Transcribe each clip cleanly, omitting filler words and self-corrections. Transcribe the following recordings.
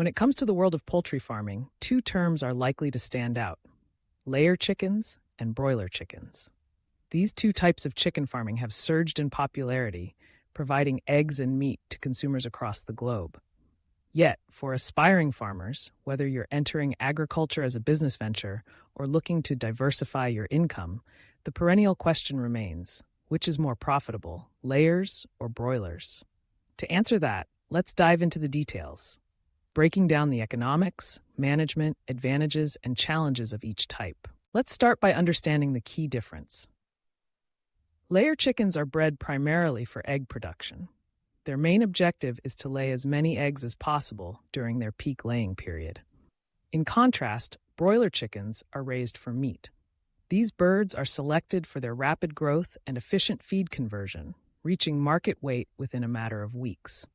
When it comes to the world of poultry farming, two terms are likely to stand out: layer chickens and broiler chickens. These two types of chicken farming have surged in popularity, providing eggs and meat to consumers across the globe. Yet, for aspiring farmers, whether you're entering agriculture as a business venture or looking to diversify your income, the perennial question remains: which is more profitable, layers or broilers? To answer that, let's dive into the details, breaking down the economics, management, advantages, and challenges of each type. Let's start by understanding the key difference. Layer chickens are bred primarily for egg production. Their main objective is to lay as many eggs as possible during their peak laying period. In contrast, broiler chickens are raised for meat. These birds are selected for their rapid growth and efficient feed conversion, reaching market weight within a matter of weeks.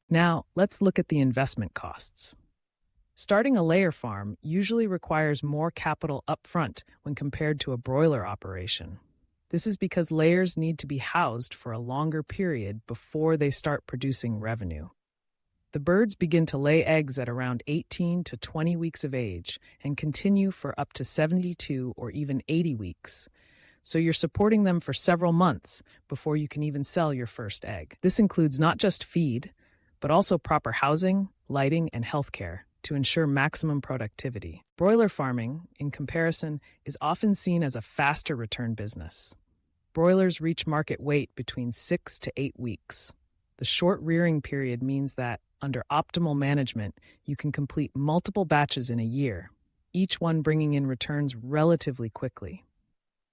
Now, let's look at the investment costs. Starting a layer farm usually requires more capital upfront when compared to a broiler operation. This is because layers need to be housed for a longer period before they start producing revenue. The birds begin to lay eggs at around 18 to 20 weeks of age and continue for up to 72 or even 80 weeks. So you're supporting them for several months before you can even sell your first egg. This includes not just feed, but also proper housing, lighting, and healthcare to ensure maximum productivity. Broiler farming, in comparison, is often seen as a faster return business. Broilers reach market weight between 6 to 8 weeks. The short rearing period means that, under optimal management, you can complete multiple batches in a year, each one bringing in returns relatively quickly.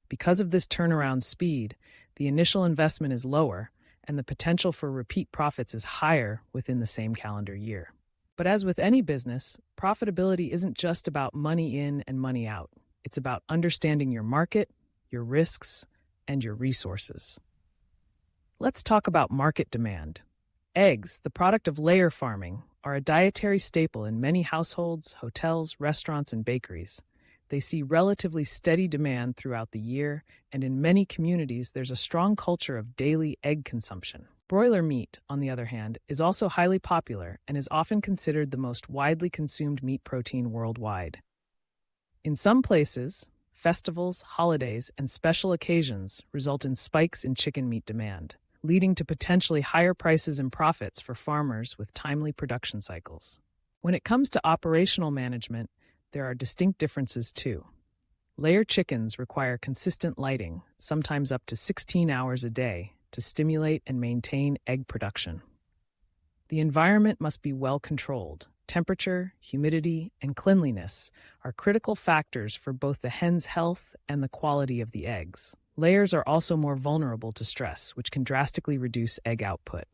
Because of this turnaround speed, the initial investment is lower, and the potential for repeat profits is higher within the same calendar year. But as with any business, profitability isn't just about money in and money out. It's about understanding your market, your risks, and your resources. Let's talk about market demand. Eggs, the product of layer farming, are a dietary staple in many households, hotels, restaurants, and bakeries. They see relatively steady demand throughout the year, and in many communities, there's a strong culture of daily egg consumption. Broiler meat, on the other hand, is also highly popular and is often considered the most widely consumed meat protein worldwide. In some places, festivals, holidays, and special occasions result in spikes in chicken meat demand, leading to potentially higher prices and profits for farmers with timely production cycles. When it comes to operational management, there are distinct differences too. Layer chickens require consistent lighting, sometimes up to 16 hours a day, to stimulate and maintain egg production. The environment must be well controlled. Temperature, humidity, and cleanliness are critical factors for both the hen's health and the quality of the eggs. Layers are also more vulnerable to stress, which can drastically reduce egg output.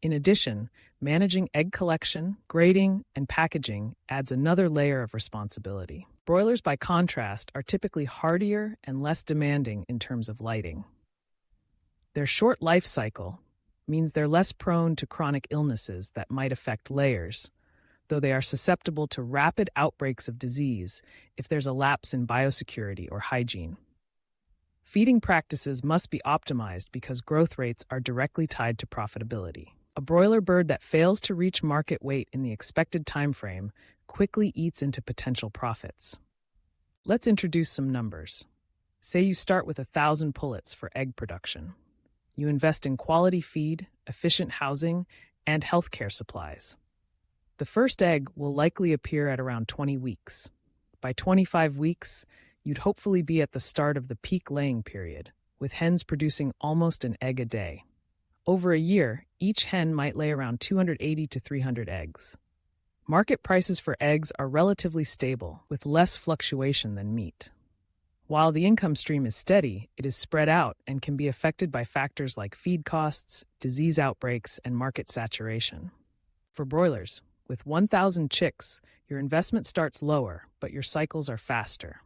In addition, managing egg collection, grading, and packaging adds another layer of responsibility. Broilers, by contrast, are typically hardier and less demanding in terms of lighting. Their short life cycle means they're less prone to chronic illnesses that might affect layers, though they are susceptible to rapid outbreaks of disease if there's a lapse in biosecurity or hygiene. Feeding practices must be optimized because growth rates are directly tied to profitability. A broiler bird that fails to reach market weight in the expected time frame quickly eats into potential profits. Let's introduce some numbers. Say you start with 1,000 pullets for egg production. You invest in quality feed, efficient housing, and healthcare supplies. The first egg will likely appear at around 20 weeks. By 25 weeks, you'd hopefully be at the start of the peak laying period, with hens producing almost an egg a day. Over a year, each hen might lay around 280 to 300 eggs. Market prices for eggs are relatively stable, with less fluctuation than meat. While the income stream is steady, it is spread out and can be affected by factors like feed costs, disease outbreaks, and market saturation. For broilers, with 1,000 chicks, your investment starts lower, but your cycles are faster.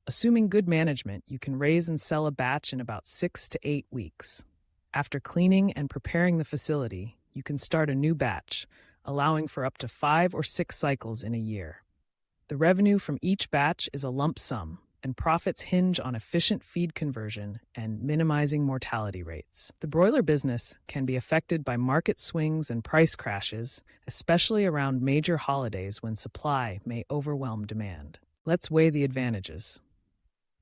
Assuming good management, you can raise and sell a batch in about 6 to 8 weeks. After cleaning and preparing the facility, you can start a new batch, allowing for up to 5 or 6 cycles in a year. The revenue from each batch is a lump sum, and profits hinge on efficient feed conversion and minimizing mortality rates. The broiler business can be affected by market swings and price crashes, especially around major holidays when supply may overwhelm demand. Let's weigh the advantages.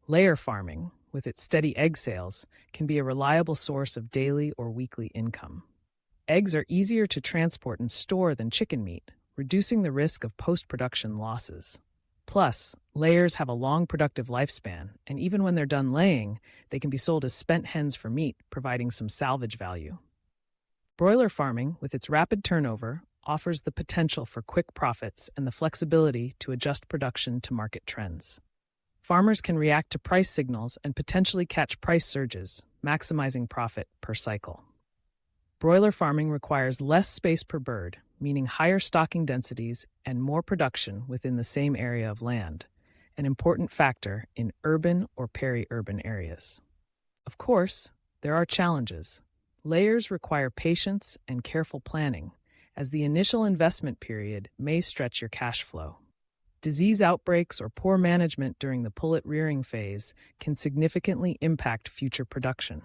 Layer farming, with its steady egg sales, can be a reliable source of daily or weekly income. Eggs are easier to transport and store than chicken meat, reducing the risk of post-production losses. Plus, layers have a long productive lifespan, and even when they're done laying, they can be sold as spent hens for meat, providing some salvage value. Broiler farming, with its rapid turnover, offers the potential for quick profits and the flexibility to adjust production to market trends. Farmers can react to price signals and potentially catch price surges, maximizing profit per cycle. Broiler farming requires less space per bird, meaning higher stocking densities and more production within the same area of land, an important factor in urban or peri-urban areas. Of course, there are challenges. Layers require patience and careful planning, as the initial investment period may stretch your cash flow. Disease outbreaks or poor management during the pullet rearing phase can significantly impact future production.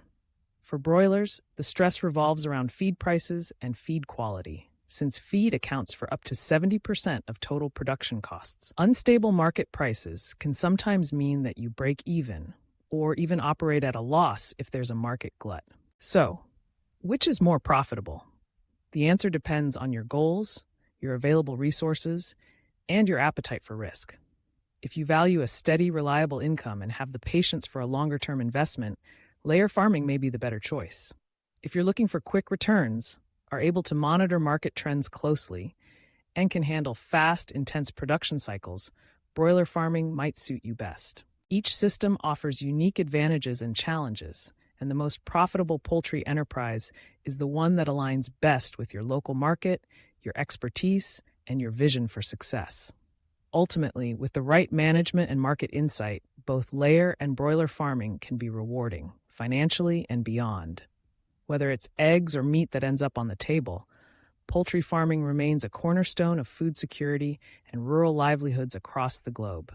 For broilers, the stress revolves around feed prices and feed quality, since feed accounts for up to 70% of total production costs. Unstable market prices can sometimes mean that you break even, or even operate at a loss if there's a market glut. So, which is more profitable? The answer depends on your goals, your available resources, and your appetite for risk. If you value a steady, reliable income and have the patience for a longer-term investment, layer farming may be the better choice. If you're looking for quick returns, are able to monitor market trends closely, and can handle fast, intense production cycles, broiler farming might suit you best. Each system offers unique advantages and challenges, and the most profitable poultry enterprise is the one that aligns best with your local market, your expertise, and your vision for success. Ultimately, with the right management and market insight, both layer and broiler farming can be rewarding, financially and beyond. Whether it's eggs or meat that ends up on the table, poultry farming remains a cornerstone of food security and rural livelihoods across the globe.